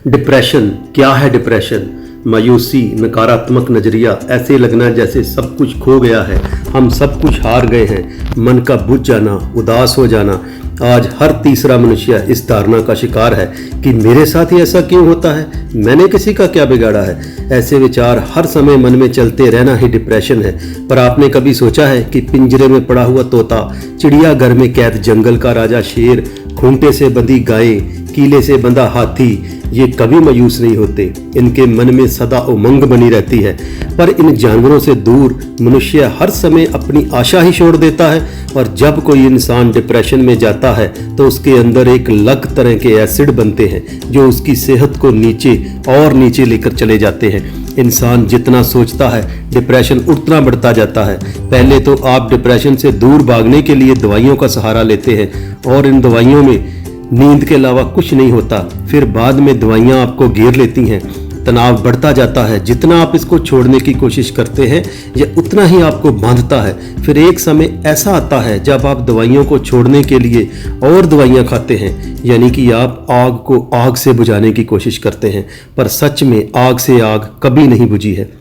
Depression क्या है? Depression मायूसी, नकारात्मक नज़रिया, ऐसे लगना जैसे सब कुछ खो गया है, हम सब कुछ हार गए हैं, मन का बुझ जाना, उदास हो जाना। आज हर तीसरा मनुष्य इस धारणा का शिकार है कि मेरे साथ ही ऐसा क्यों होता है, मैंने किसी का क्या बिगाड़ा है। ऐसे विचार हर समय मन में चलते रहना ही डिप्रेशन है। पर आपने कभी सोचा है कि पिंजरे में पड़ा हुआ तोता, चिड़ियाघर में कैद जंगल का राजा शेर, खूंटे से बंधी गायें, कीले से बंधा हाथी, ये कभी मायूस नहीं होते। इनके मन में सदा उमंग बनी रहती है। पर इन जानवरों से दूर मनुष्य हर समय अपनी आशा ही छोड़ देता है। और जब कोई इंसान डिप्रेशन में जाता है तो उसके अंदर एक अलग तरह के एसिड बनते हैं जो उसकी सेहत को नीचे और नीचे लेकर चले जाते हैं। इंसान जितना सोचता है डिप्रेशन उतना बढ़ता जाता है। पहले तो आप डिप्रेशन से दूर भागने के लिए दवाइयों का सहारा लेते हैं और इन दवाइयों में नींद के अलावा कुछ नहीं होता। फिर बाद में दवाइयाँ आपको घेर लेती हैं, तनाव बढ़ता जाता है। जितना आप इसको छोड़ने की कोशिश करते हैं यह उतना ही आपको बांधता है। फिर एक समय ऐसा आता है जब आप दवाइयों को छोड़ने के लिए और दवाइयाँ खाते हैं, यानी कि आप आग को आग से बुझाने की कोशिश करते हैं। पर सच में आग से आग कभी नहीं बुझी है।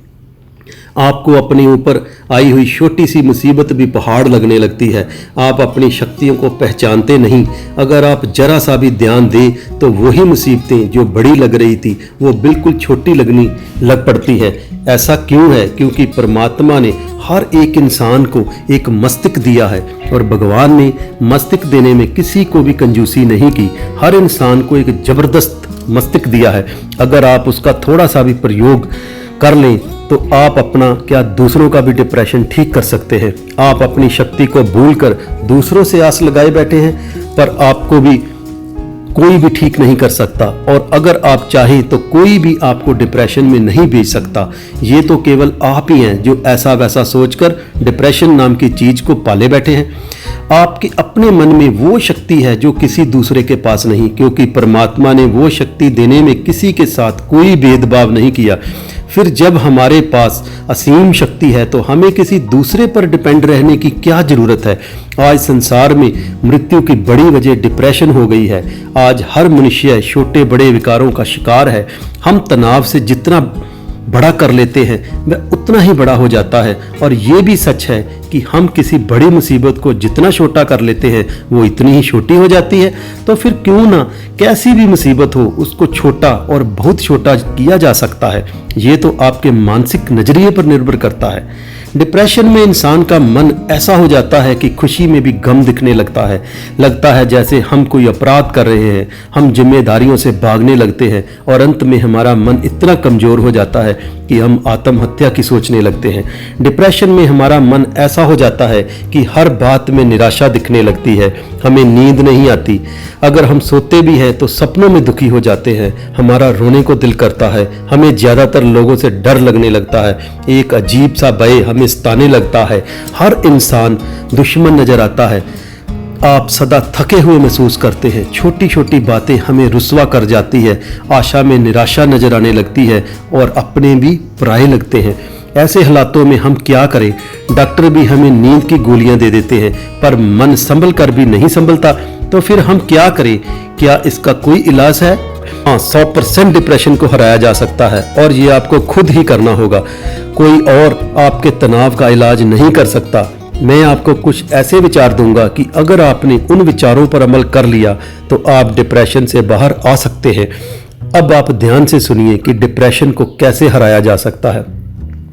आपको अपने ऊपर आई हुई छोटी सी मुसीबत भी पहाड़ लगने लगती है। आप अपनी शक्तियों को पहचानते नहीं। अगर आप जरा सा भी ध्यान दें तो वही मुसीबतें जो बड़ी लग रही थी वो बिल्कुल छोटी लगनी लग पड़ती है। ऐसा क्यों है? क्योंकि परमात्मा ने हर एक इंसान को एक मस्तिष्क दिया है और भगवान ने मस्तिष्क देने में किसी को भी कंजूसी नहीं की। हर इंसान को एक जबरदस्त मस्तिष्क दिया है। अगर आप उसका थोड़ा सा भी प्रयोग कर लें तो आप अपना क्या दूसरों का भी डिप्रेशन ठीक कर सकते हैं। आप अपनी शक्ति को भूलकर दूसरों से आस लगाए बैठे हैं, पर आपको भी कोई भी ठीक नहीं कर सकता। और अगर आप चाहें तो कोई भी आपको डिप्रेशन में नहीं भेज सकता। ये तो केवल आप ही हैं जो ऐसा वैसा सोचकर डिप्रेशन नाम की चीज को पाले बैठे हैं। आपके अपने मन में वो शक्ति है जो किसी दूसरे के पास नहीं, क्योंकि परमात्मा ने वो शक्ति देने में किसी के साथ कोई भेदभाव नहीं किया। फिर जब हमारे पास असीम शक्ति है तो हमें किसी दूसरे पर डिपेंड रहने की क्या जरूरत है। आज संसार में मृत्यु की बड़ी वजह डिप्रेशन हो गई है। आज हर मनुष्य छोटे बड़े विकारों का शिकार है। हम तनाव से जितना बड़ा कर लेते हैं वह उतना ही बड़ा हो जाता है। और ये भी सच है कि हम किसी बड़ी मुसीबत को जितना छोटा कर लेते हैं वो इतनी ही छोटी हो जाती है। तो फिर क्यों ना कैसी भी मुसीबत हो उसको छोटा और बहुत छोटा किया जा सकता है। ये तो आपके मानसिक नजरिए पर निर्भर करता है। डिप्रेशन में इंसान का मन ऐसा हो जाता है कि खुशी में भी गम दिखने लगता है जैसे हम कोई अपराध कर रहे हैं। हम जिम्मेदारियों से भागने लगते हैं और अंत में हमारा मन इतना कमजोर हो जाता है कि हम आत्महत्या की सोचने लगते हैं। डिप्रेशन में हमारा मन ऐसा हो जाता है कि हर बात में निराशा दिखने लगती है। हमें नींद नहीं आती। अगर हम सोते भी हैं तो सपनों में दुखी हो जाते हैं। हमारा रोने को दिल करता है। हमें ज्यादातर लोगों से डर लगने लगता है। एक अजीब सा भय हमें सताने लगता है। हर इंसान दुश्मन नजर आता है। आप सदा थके हुए महसूस करते हैं। छोटी छोटी बातें हमें रुस्वा कर जाती है। आशा में निराशा नजर आने लगती है और अपने भी पराये लगते हैं। ऐसे हालातों में हम क्या करें? डॉक्टर भी हमें नींद की गोलियां दे देते हैं, पर मन संभल कर भी नहीं संभलता। तो फिर हम क्या करें? क्या इसका कोई इलाज है? हाँ, 100% डिप्रेशन को हराया जा सकता है और ये आपको खुद ही करना होगा। कोई और आपके तनाव का इलाज नहीं कर सकता। मैं आपको कुछ ऐसे विचार दूंगा कि अगर आपने उन विचारों पर अमल कर लिया तो आप डिप्रेशन से बाहर आ सकते हैं। अब आप ध्यान से सुनिए कि डिप्रेशन को कैसे हराया जा सकता है।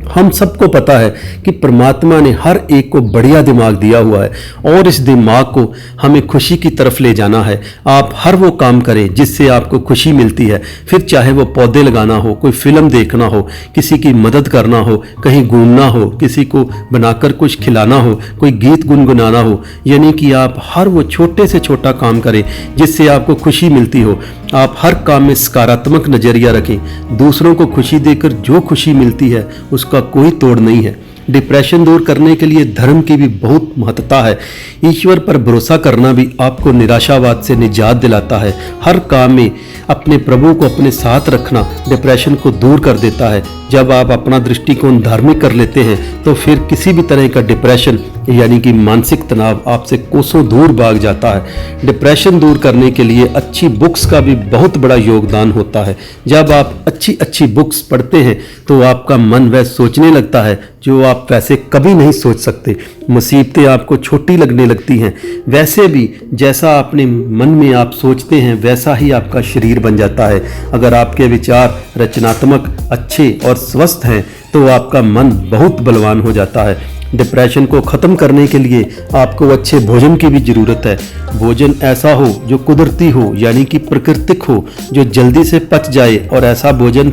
हम सबको पता है कि परमात्मा ने हर एक को बढ़िया दिमाग दिया हुआ है और इस दिमाग को हमें खुशी की तरफ ले जाना है। आप हर वो काम करें जिससे आपको खुशी मिलती है। फिर चाहे वो पौधे लगाना हो, कोई फिल्म देखना हो, किसी की मदद करना हो, कहीं घूमना हो, किसी को बनाकर कुछ खिलाना हो, कोई गीत गुनगुनाना हो, यानी कि आप हर वो छोटे से छोटा काम करें जिससे आपको खुशी मिलती हो। आप हर काम में सकारात्मक नजरिया रखें। दूसरों को खुशी देकर जो खुशी मिलती है उसका कोई तोड़ नहीं है। डिप्रेशन दूर करने के लिए धर्म की भी बहुत महत्वता है। ईश्वर पर भरोसा करना भी आपको निराशावाद से निजात दिलाता है। हर काम में अपने प्रभु को अपने साथ रखना डिप्रेशन को दूर कर देता है। जब आप अपना दृष्टिकोण धार्मिक कर लेते हैं तो फिर किसी भी तरह का डिप्रेशन यानी कि मानसिक तनाव आपसे कोसों दूर भाग जाता है। डिप्रेशन दूर करने के लिए अच्छी बुक्स का भी बहुत बड़ा योगदान होता है। जब आप अच्छी अच्छी बुक्स पढ़ते हैं तो आपका मन वह सोचने लगता है जो आप वैसे कभी नहीं सोच सकते। मुसीबतें आपको छोटी लगने लगती हैं। वैसे भी जैसा अपने मन में आप सोचते हैं वैसा ही आपका शरीर बन जाता है। अगर आपके विचार रचनात्मक, अच्छे और स्वस्थ हैं तो आपका मन बहुत बलवान हो जाता है। डिप्रेशन को ख़त्म करने के लिए आपको अच्छे भोजन की भी ज़रूरत है। भोजन ऐसा हो जो कुदरती हो यानी कि प्राकृतिक हो, जो जल्दी से पच जाए, और ऐसा भोजन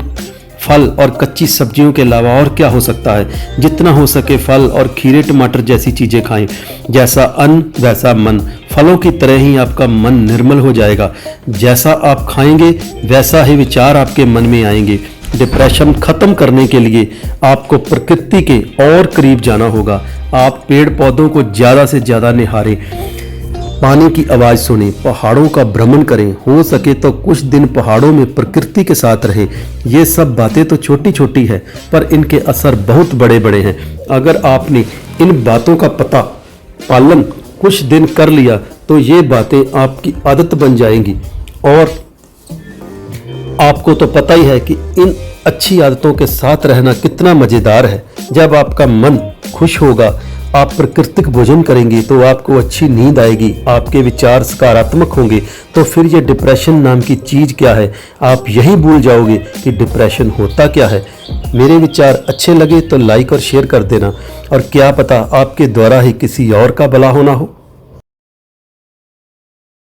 फल और कच्ची सब्जियों के अलावा और क्या हो सकता है। जितना हो सके फल और खीरे टमाटर जैसी चीज़ें खाएं। जैसा अन्न वैसा मन। फलों की तरह ही आपका मन निर्मल हो जाएगा। जैसा आप खाएंगे वैसा ही विचार आपके मन में आएंगे। डिप्रेशन खत्म करने के लिए आपको प्रकृति के और करीब जाना होगा। आप पेड़ पौधों को ज़्यादा से ज़्यादा निहारें, पानी की आवाज़ सुनें, पहाड़ों का भ्रमण करें। हो सके तो कुछ दिन पहाड़ों में प्रकृति के साथ रहें। ये सब बातें तो छोटी छोटी है पर इनके असर बहुत बड़े बड़े हैं। अगर आपने इन बातों का पालन कुछ दिन कर लिया तो ये बातें आपकी आदत बन जाएंगी। और आपको तो पता ही है कि इन अच्छी आदतों के साथ रहना कितना मज़ेदार है। जब आपका मन खुश होगा, आप प्राकृतिक भोजन करेंगे तो आपको अच्छी नींद आएगी, आपके विचार सकारात्मक होंगे, तो फिर ये डिप्रेशन नाम की चीज़ क्या है आप यही भूल जाओगे कि डिप्रेशन होता क्या है। मेरे विचार अच्छे लगे तो लाइक और शेयर कर देना, और क्या पता आपके द्वारा ही किसी और का भला होना हो।